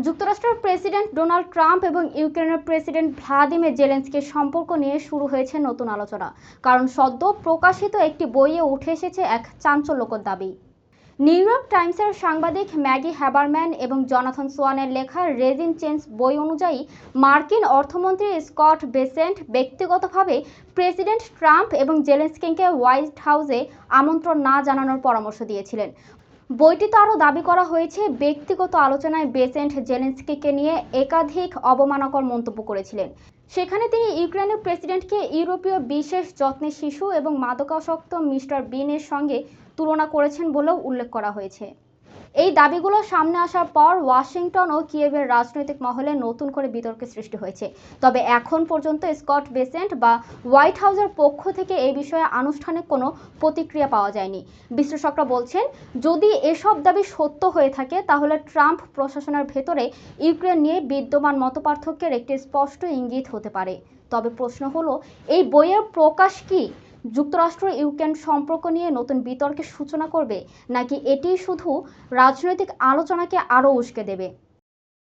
যুক্তরাষ্ট্রের president Donald Trump এবং ইউক্রেনের প্রেসিডেন্ট ভ্লাদিমির জেলেনস্কির সম্পর্ক নিয়ে শুরু হয়েছে নতুন আলোচনা। কারণ সদ্য প্রকাশিত একটি বইয়ে উঠে এসেছে এক চাঞ্চল্যকর দাবি। নিউ ইয়র্ক টাইমসের সাংবাদিক ম্যাগি হ্যাবারম্যান এবং জনাথন সোয়ানের লেখা রেজিম চেঞ্জ বই অনুযায়ী মার্কিন অর্থমন্ত্রী স্কট বেসেন্ট ব্যক্তিগতভাবে প্রেসিডেন্ট ট্রাম্প এবং জেলেনস্কিকে হোয়াইট হাউসে আমন্ত্রণ না জানানোর পরামর্শ দিয়েছিলেন। বইটিতে আরও দাবি করা হয়েছে, ব্যক্তিগত আলোচনায় বেসেন্ট জেলেনস্কিকে নিয়ে একাধিক অবমাননাকর মন্তব্য করেছিলেন। সেখানে তিনি ইউক্রেনের প্রেসিডেন্টকে ইউরোপীয় বিশেষ যত্নের শিশু এবং মাদকাসক্ত মিস্টার বিনের সঙ্গে তুলনা করেছেন বলেও উল্লেখ করা হয়েছে। এই দাবিগুলো সামনে আসার পর ওয়াশিংটন ও কিয়েভের রাজনৈতিক মহলে নতুন করে বিতর্কের সৃষ্টি হয়েছে। তবে এখন পর্যন্ত স্কট বেসেন্ট বা হোয়াইট হাউসের পক্ষ থেকে এই বিষয়ে আনুষ্ঠানিক কোনো প্রতিক্রিয়া পাওয়া যায়নি। বিশ্লেষকরা বলছেন, যদি এসব দাবি সত্য হয়ে থাকে তাহলে ট্রাম্প প্রশাসনের ভেতরে ইউক্রেন নিয়ে বিদ্যমান মতপার্থক্যের একটি স্পষ্ট ইঙ্গিত হতে পারে। তবে প্রশ্ন হলো, এই বইয়ের প্রকাশ কি যুক্তরাষ্ট্র ইউক্রেন সম্পর্ক নিয়ে নতুন বিতর্কের সূচনা করবে, নাকি এটি শুধু রাজনৈতিক আলোচনাকে আরও উস্কে দেবে?